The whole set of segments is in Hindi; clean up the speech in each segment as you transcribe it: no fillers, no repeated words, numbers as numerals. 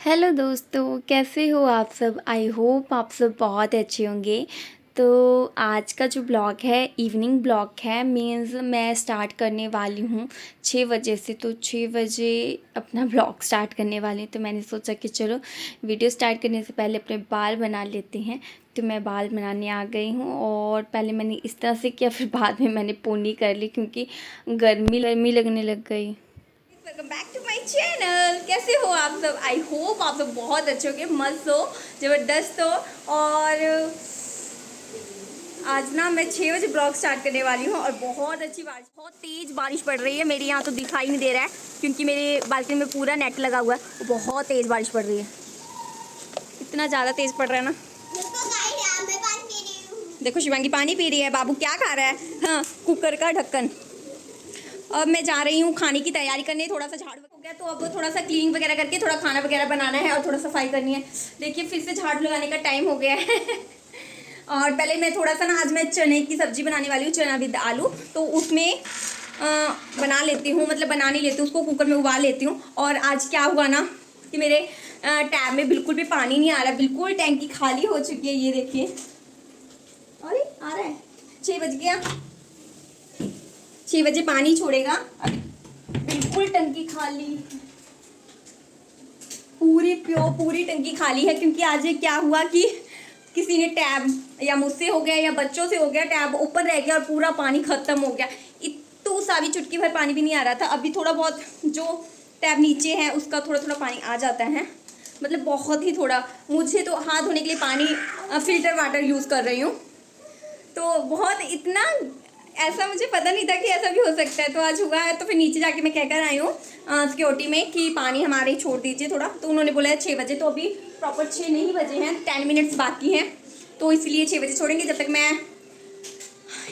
हेलो दोस्तों, कैसे हो आप सब। आई होप आप सब बहुत अच्छे होंगे। तो आज का जो ब्लॉग है इवनिंग ब्लॉग है, मीन्स मैं स्टार्ट करने वाली हूँ 6 बजे से। तो 6 बजे अपना ब्लॉग स्टार्ट करने वाली हूँ। तो मैंने सोचा कि चलो वीडियो स्टार्ट करने से पहले अपने बाल बना लेते हैं। तो मैं बाल बनाने आ गई हूँ और पहले मैंने इस तरह से किया, फिर बाद में मैंने पोनी कर ली क्योंकि गर्मी गर्मी लगने लग गई। Welcome back to my channel. कैसे हो आप सब। आई होप आप सब बहुत अच्छे होंगे, मस्त हो, ज़बरदस्त हो। और आज ना मैं 6 बजे ब्लॉग स्टार्ट करने वाली हूँ और बहुत अच्छी बारिश, बहुत तेज़ बारिश पड़ रही है। मेरे यहाँ तो दिखाई नहीं दे रहा है क्योंकि मेरे बालकनी में पूरा नेट लगा हुआ है। बहुत तेज़ बारिश पड़ रही है, इतना ज़्यादा तेज़ पड़ रहा है ना। देखो शिवांगी पानी पी रही है, बाबू क्या खा रहा है। हाँ, कुकर का ढक्कन। अब मैं जा रही हूँ खाने की तैयारी करने। थोड़ा सा झाड़ू हो गया तो अब थोड़ा सा क्लीनिंग वगैरह करके थोड़ा खाना वगैरह बनाना है और थोड़ा सफाई करनी है। देखिए फिर से झाड़ू लगाने का टाइम हो गया है और पहले मैं थोड़ा सा ना, आज मैं चने की सब्जी बनाने वाली हूँ, चना विद आलू। तो उसमें बना लेती हूँ, मतलब बना नहीं लेती हूँ उसको, कुकर में उबाल लेती हूँ। और आज क्या हुआ ना कि मेरे टैब में बिल्कुल भी पानी नहीं आ रहा, बिल्कुल टैंकी खाली हो चुकी है। ये देखिए, अरे आ रहा है, 6 बज गया, 6 बजे पानी छोड़ेगा। अभी बिल्कुल टंकी खाली, पूरी टंकी खाली है। क्योंकि आज क्या हुआ कि किसी ने टैब, या मुझसे हो गया या बच्चों से हो गया, टैब ऊपर रह गया और पूरा पानी खत्म हो गया। इतनी सारी चुटकी भर पानी भी नहीं आ रहा था। अभी थोड़ा बहुत जो टैब नीचे है उसका थोड़ा थोड़ा पानी आ जाता है, मतलब बहुत ही थोड़ा। मुझे तो हाथ धोने के लिए पानी फिल्टर वाटर यूज़ कर रही हूँ। तो बहुत इतना, ऐसा मुझे पता नहीं था कि ऐसा भी हो सकता है। तो आज हुआ है, तो फिर नीचे जाके मैं कहकर आई हूँ सिक्योरिटी में कि पानी हमारे छोड़ दीजिए थोड़ा। तो उन्होंने बोला है 6 बजे। तो अभी प्रॉपर 6 नहीं बजे हैं, 10 मिनट्स बाकी हैं। तो इसलिए 6 बजे छोड़ेंगे। जब तक मैं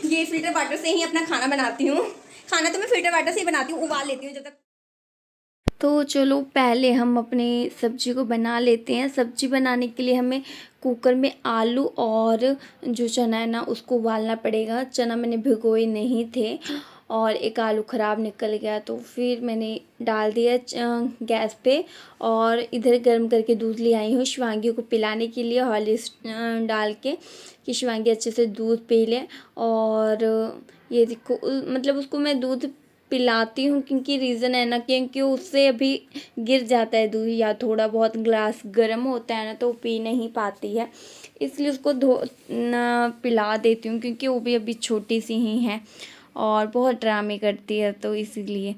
ये फ़िल्टर वाटर से ही अपना खाना बनाती हूँ। खाना तो मैं फ़िल्टर वाटर से ही बनाती हूँ, उबाल लेती हूँ जब तक। तो चलो पहले हम अपनी सब्ज़ी को बना लेते हैं। सब्ज़ी बनाने के लिए हमें कुकर में आलू और जो चना है ना उसको उबालना पड़ेगा। चना मैंने भिगोए नहीं थे और एक आलू ख़राब निकल गया, तो फिर मैंने डाल दिया गैस पे। और इधर गर्म करके दूध ले आई हूँ शिवांगी को पिलाने के लिए, हॉर्लिक्स डाल के कि शिवांगी अच्छे से दूध पी ले। और ये देखो, मतलब उसको मैं दूध पिलाती हूँ क्योंकि रीज़न है ना, क्योंकि उससे अभी गिर जाता है दूध, या थोड़ा बहुत ग्लास गर्म होता है ना तो पी नहीं पाती है। इसलिए उसको पिला देती हूँ क्योंकि वो भी अभी छोटी सी ही है और बहुत ड्रामे करती है। तो इसीलिए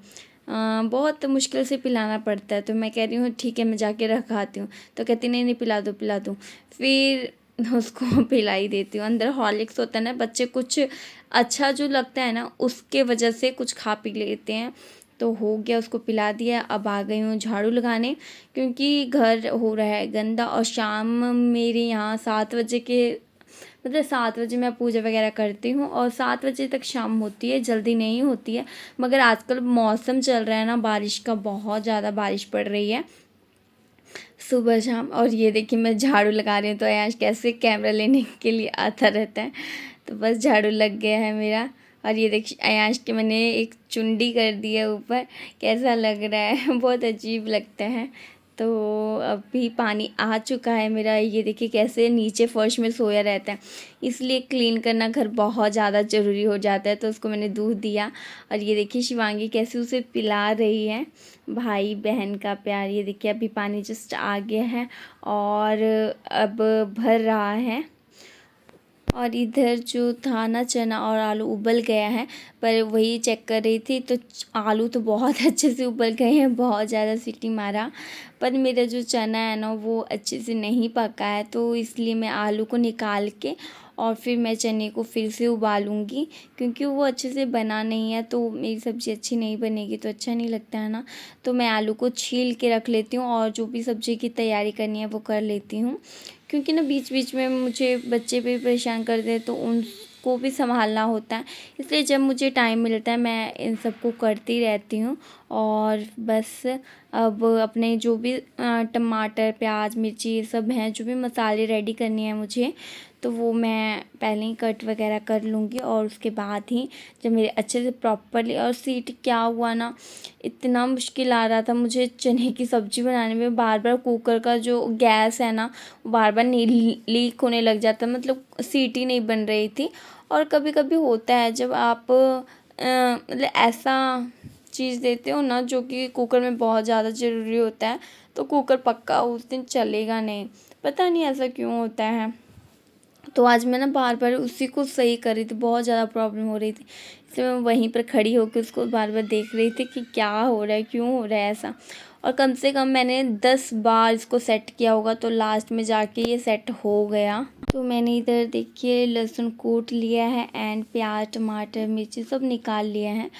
बहुत मुश्किल से पिलाना पड़ता है। तो मैं कह रही हूँ ठीक है मैं जाके रखाती हूँ, तो कहती नहीं नहीं पिला दो। फिर उसको पिला ही देती हूँ। अंदर हॉर्लिक्स होता है ना, बच्चे कुछ अच्छा जो लगता है ना उसके वजह से कुछ खा पी लेते हैं। तो हो गया, उसको पिला दिया। अब आ गई हूँ झाड़ू लगाने क्योंकि घर हो रहा है गंदा। और शाम मेरे यहाँ 7 बजे के, मतलब 7 बजे मैं पूजा वगैरह करती हूँ और 7 बजे तक शाम होती है, जल्दी नहीं होती है। मगर आजकल मौसम चल रहा है ना बारिश का, बहुत ज़्यादा बारिश पड़ रही है सुबह शाम। और ये देखिए मैं झाड़ू लगा रही हूँ तो अयांश कैसे कैमरा लेने के लिए आता रहता है। तो बस झाड़ू लग गया है मेरा। और ये देखिए अयांश के मैंने एक चुंडी कर दी है ऊपर, कैसा लग रहा है बहुत अजीब लगता है। तो अभी पानी आ चुका है मेरा। ये देखिए कैसे नीचे फर्श में सोया रहता है, इसलिए क्लीन करना घर बहुत ज़्यादा ज़रूरी हो जाता है। तो उसको मैंने दूध दिया। और ये देखिए शिवांगी कैसे उसे पिला रही है, भाई बहन का प्यार। ये देखिए अभी पानी जस्ट आ गया है और अब भर रहा है। और इधर जो था ना चना और आलू उबल गया है, पर वही चेक कर रही थी तो आलू तो बहुत अच्छे से उबल गए हैं, बहुत ज़्यादा सीटी मारा। पर मेरा जो चना है ना वो अच्छे से नहीं पका है, तो इसलिए मैं आलू को निकाल के और फिर मैं चने को फिर से उबालूँगी क्योंकि वो अच्छे से बना नहीं है। तो मेरी सब्ज़ी अच्छी नहीं बनेगी तो अच्छा नहीं लगता है ना। तो मैं आलू को छील के रख लेती हूँ और जो भी सब्ज़ी की तैयारी करनी है वो कर लेती हूँ। क्योंकि ना बीच बीच में मुझे बच्चे भी परेशान करते हैं तो उनको भी संभालना होता है, इसलिए जब मुझे टाइम मिलता है मैं इन सबको करती रहती हूँ। और बस अब अपने जो भी टमाटर, प्याज, मिर्ची ये सब हैं, जो भी मसाले रेडी करने हैं मुझे, तो वो मैं पहले ही कट वगैरह कर लूँगी। और उसके बाद ही जब मेरे अच्छे से प्रॉपरली, और सीटी क्या हुआ ना, इतना मुश्किल आ रहा था मुझे चने की सब्ज़ी बनाने में। बार बार कुकर का जो गैस है ना, बार बार लीक होने लग जाता, मतलब सीटी नहीं बन रही थी। और कभी कभी होता है जब आप मतलब ऐसा चीज़ देते हो ना जो कि कुकर में बहुत ज़्यादा ज़रूरी होता है, तो कुकर पक्का उस दिन चलेगा नहीं, पता नहीं ऐसा क्यों होता है। तो आज मैं ना बार बार उसी को सही कर रही थी, बहुत ज़्यादा प्रॉब्लम हो रही थी, इसलिए मैं वहीं पर खड़ी होकर उसको बार बार देख रही थी कि क्या हो रहा है, क्यों हो रहा है ऐसा। और कम से कम मैंने 10 बार इसको सेट किया होगा, तो लास्ट में जाके ये सेट हो गया। तो मैंने इधर देखिए लहसुन कूट लिया है एंड प्याज, टमाटर, मिर्ची सब निकाल लिया है।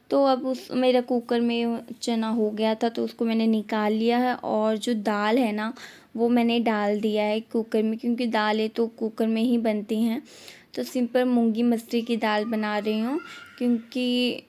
तो अब उस मेरा कुकर में चना हो गया था, तो उसको मैंने निकाल लिया है। और जो दाल है ना, वो मैंने डाल दिया है कुकर में, क्योंकि दालें तो कुकर में ही बनती हैं। तो सिंपल मूंगी मसरी की दाल बना रही हूँ, क्योंकि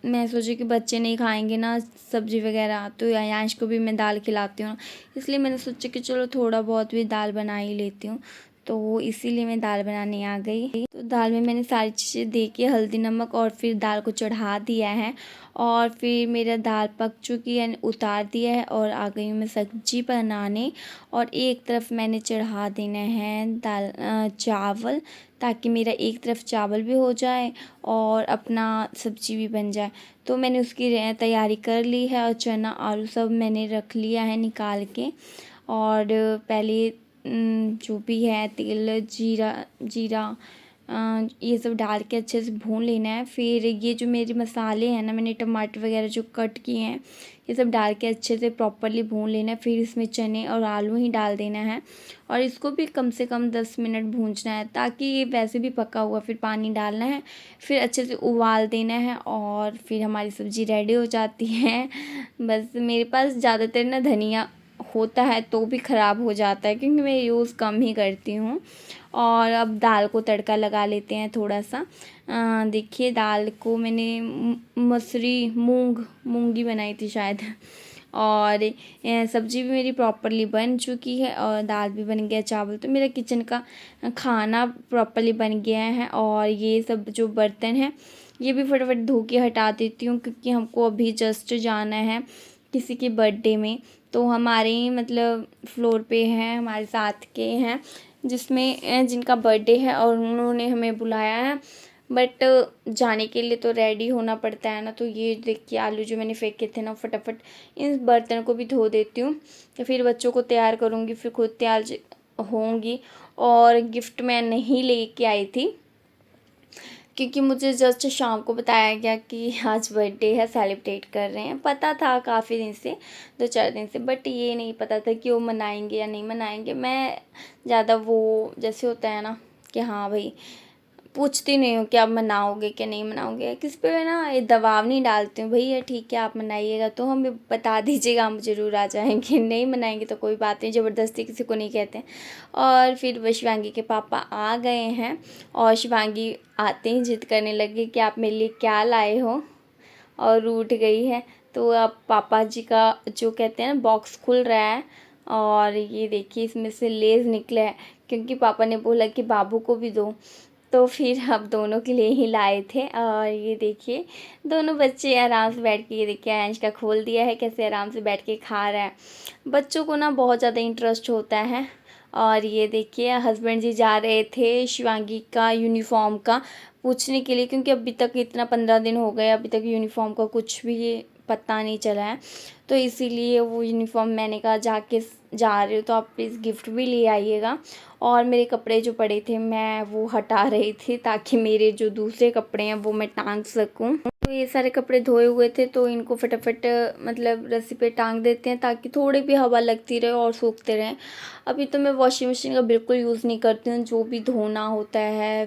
मैं सोची कि बच्चे नहीं खाएंगे ना सब्ज़ी वगैरह, तो आयांश को भी मैं दाल खिलाती हूँ, इसलिए मैंने सोचा कि चलो थोड़ा बहुत भी दाल बना ही लेती हूँ। तो इसीलिए मैं दाल बनाने आ गई। तो दाल में मैंने सारी चीज़ें दे के हल्दी, नमक, और फिर दाल को चढ़ा दिया है। और फिर मेरा दाल पक चुकी है, उतार दिया है, और आ गई हूँ मैं सब्जी बनाने। और एक तरफ मैंने चढ़ा देना है दाल चावल, ताकि मेरा एक तरफ चावल भी हो जाए और अपना सब्जी भी बन जाए। तो मैंने उसकी तैयारी कर ली है, और चना, आलू सब मैंने रख लिया है निकाल के। और पहले जो भी है तेल, जीरा ये सब डाल के अच्छे से भून लेना है। फिर ये जो मेरे मसाले हैं ना, मैंने टमाटर वगैरह जो कट किए हैं, ये सब डाल के अच्छे से प्रॉपरली भून लेना है। फिर इसमें चने और आलू ही डाल देना है, और इसको भी कम से कम 10 मिनट भूनना है, ताकि ये वैसे भी पका हुआ। फिर पानी डालना है, फिर अच्छे से उबाल देना है, और फिर हमारी सब्ज़ी रेडी हो जाती है। बस मेरे पास ज़्यादातर ना धनिया होता है तो भी ख़राब हो जाता है, क्योंकि मैं यूज़ कम ही करती हूँ। और अब दाल को तड़का लगा लेते हैं थोड़ा सा। देखिए दाल को मैंने मसूरी मूंगी बनाई थी शायद। और सब्ज़ी भी मेरी प्रॉपरली बन चुकी है, और दाल भी बन गया, चावल। तो मेरा किचन का खाना प्रॉपरली बन गया है। और ये सब जो बर्तन हैं, ये भी फटाफट धो के हटा देती हूँ, क्योंकि हमको अभी जस्ट जाना है किसी के बर्थडे में। तो हमारे ही मतलब फ्लोर पे हैं, हमारे साथ के हैं, जिसमें जिनका बर्थडे है, और उन्होंने हमें बुलाया है। बट जाने के लिए तो रेडी होना पड़ता है ना। तो ये देखिए आलू जो मैंने फेंके थे ना, फटाफट इन बर्तन को भी धो देती हूँ, तो फिर बच्चों को तैयार करूँगी, फिर खुद तैयार होंगी। और गिफ्ट मैं नहीं लेके आई थी, क्योंकि मुझे जस्ट शाम को बताया गया कि आज बर्थडे है, सेलिब्रेट कर रहे हैं। पता था काफ़ी दिन से, 2-4 दिन से, बट ये नहीं पता था कि वो मनाएंगे या नहीं मनाएंगे। मैं ज़्यादा वो जैसे होता है ना कि हाँ भाई, पूछती नहीं हूँ कि आप मनाओगे कि नहीं मनाओगे, किस पे ना ये दबाव नहीं डालती हूँ। भैया ठीक है आप मनाइएगा तो हमें बता दीजिएगा, हम ज़रूर आ जाएंगे, नहीं मनाएंगे तो कोई बात नहीं, ज़बरदस्ती किसी को नहीं कहते। और फिर वो शिवांगी के पापा आ गए हैं, और शिवांगी आते ही जिद करने लगी कि आप मेरे लिए क्या लाए हो, और रूठ गई है। तो अब पापा जी का जो कहते हैं ना बॉक्स खुल रहा है, और ये देखिए इसमें से लेज़ निकले हैं, क्योंकि पापा ने बोला कि बाबू को भी दो, तो फिर हम दोनों के लिए ही लाए थे। और ये देखिए दोनों बच्चे आराम से बैठ के, ये देखिए आयांश का खोल दिया है, कैसे आराम से बैठ के खा रहा है। बच्चों को ना बहुत ज़्यादा इंटरेस्ट होता है। और ये देखिए हस्बैंड जी जा रहे थे शिवांगी का यूनिफॉर्म का पूछने के लिए, क्योंकि अभी तक इतना 15 दिन हो गए, अभी तक यूनिफॉर्म का कुछ भी पता नहीं चला है। तो इसीलिए वो यूनिफॉर्म मैंने कहा जाके जा रही हूँ तो आप प्लीज़ गिफ्ट भी ले आइएगा। और मेरे कपड़े जो पड़े थे मैं वो हटा रही थी, ताकि मेरे जो दूसरे कपड़े हैं वो मैं टांग सकूँ। तो ये सारे कपड़े धोए हुए थे, तो इनको फटाफट मतलब रस्सी पे टांग देते हैं, ताकि थोड़ी भी हवा लगती रहे और सूखते रहें। अभी तो मैं वॉशिंग मशीन का बिल्कुल यूज़ नहीं करती हूँ। जो भी धोना होता है,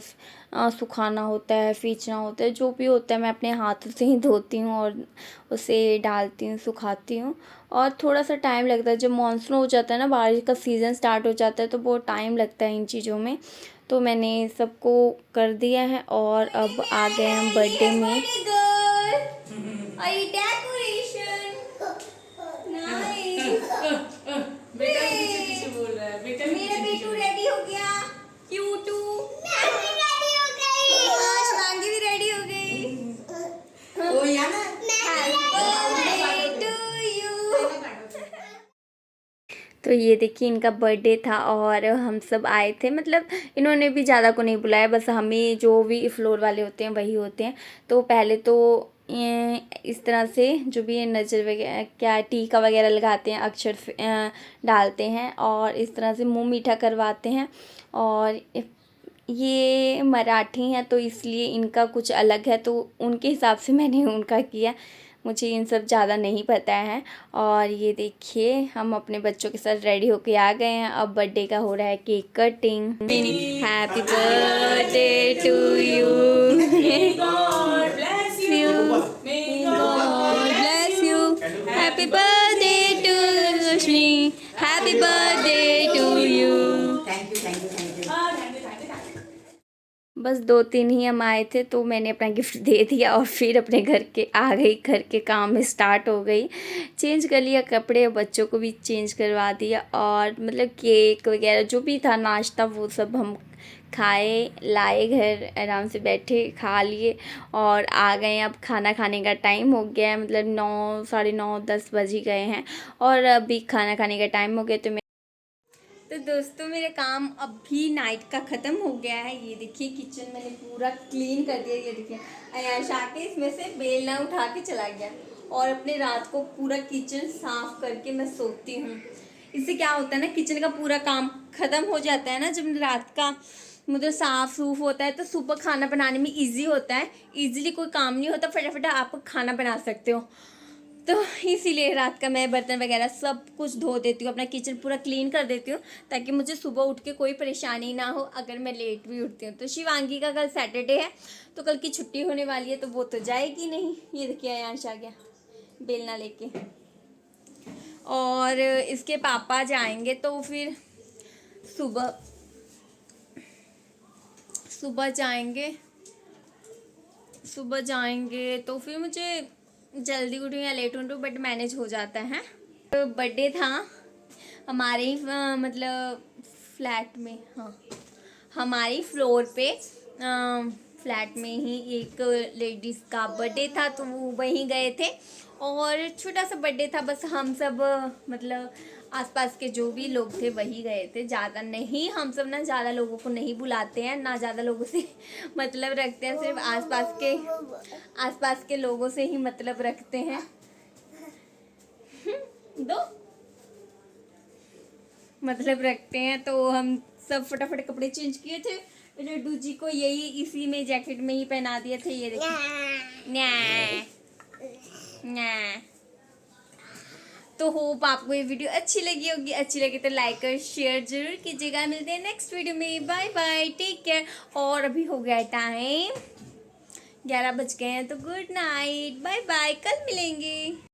सुखाना होता है, खींचना होता है, जो भी होता है मैं अपने हाथों से ही धोती हूँ, और उसे डालती हूँ, सुखाती हूँ। और थोड़ा सा टाइम लगता है, जब मानसून हो जाता है ना, बारिश का सीज़न स्टार्ट हो जाता है, तो बहुत टाइम लगता है इन चीज़ों में। तो मैंने सबको कर दिया है, और अब आ गए हम बर्थडे में। तो ये देखिए इनका बर्थडे था और हम सब आए थे, मतलब इन्होंने भी ज़्यादा को नहीं बुलाया, बस हमें जो भी फ्लोर वाले होते हैं वही होते हैं। तो पहले तो ये इस तरह से जो भी नज़र वगैरह क्या टीका वगैरह लगाते हैं, अक्षर डालते हैं और इस तरह से मुंह मीठा करवाते हैं। और ये मराठी हैं तो इसलिए इनका कुछ अलग है, तो उनके हिसाब से मैंने उनका किया, मुझे इन सब ज़्यादा नहीं पता है। और ये देखिए हम अपने बच्चों के साथ रेडी होके आ गए हैं, अब बर्थडे का हो रहा है cake cutting. Happy birthday to you, god bless you, happy birthday to Lakshmi, happy birthday to you. बस 2-3 ही हम आए थे तो मैंने अपना गिफ्ट दे दिया और फिर अपने घर के आ गई, घर के काम में स्टार्ट हो गई। चेंज कर लिया कपड़े, बच्चों को भी चेंज करवा दिया और मतलब केक वगैरह जो भी था नाश्ता वो सब हम खाए, लाए घर, आराम से बैठे खा लिए और आ गए। अब खाना खाने का टाइम हो गया है, मतलब 9, साढ़े 9, 10 बज ही गए हैं और अभी खाना खाने का टाइम हो गया। तो दोस्तों मेरा काम अभी नाइट का ख़त्म हो गया है। ये देखिए किचन मैंने पूरा क्लीन कर दिया। ये देखिए अयाश आके इसमें से बेलना उठा के चला गया और अपने रात को पूरा किचन साफ करके मैं सोती हूँ। इससे क्या होता है ना, किचन का पूरा काम ख़त्म हो जाता है ना जब रात का मतलब साफ़ सूफ होता है, तो सुबह खाना बनाने में ईजी होता है। ईजिली कोई काम नहीं होता, फटाफट आप खाना बना सकते हो। तो इसीलिए रात का मैं बर्तन वगैरह सब कुछ धो देती हूँ, अपना किचन पूरा क्लीन कर देती हूँ ताकि मुझे सुबह उठ के कोई परेशानी ना हो अगर मैं लेट भी उठती हूँ। तो शिवांगी का कल सैटरडे है तो कल की छुट्टी होने वाली है, तो वो तो जाएगी नहीं। ये देखिए आयांश आ गया बेलना लेके और इसके पापा जाएंगे तो फिर सुबह जाएंगे तो फिर मुझे जल्दी उठूँ या लेट उठूँ बट मैनेज हो जाता है। तो बर्थडे था हमारे ही मतलब फ्लैट में, हाँ हमारी फ्लोर पे फ्लैट में ही एक लेडीज़ का बर्थडे था तो वो वहीं गए थे और छोटा सा बर्थडे था, बस हम सब मतलब आसपास के जो भी लोग थे वही गए थे, ज़्यादा नहीं। हम सब ना ज़्यादा लोगों को नहीं बुलाते हैं, ना ज़्यादा लोगों से मतलब रखते हैं, सिर्फ आसपास के लोगों से ही मतलब रखते हैं। दो मतलब रखते हैं। तो हम सब फटाफट कपड़े चेंज किए थे, लड्डू जी को यही इसी में जैकेट में ही पहना दिए थे। ये देखिए तो होप आपको ये वीडियो अच्छी लगी होगी, अच्छी लगी तो लाइक और शेयर जरूर कीजिएगा। मिलते हैं नेक्स्ट वीडियो में, बाय बाय, टेक केयर। और अभी हो गया टाइम 11 बज गए हैं तो गुड नाइट, बाय बाय, कल मिलेंगे।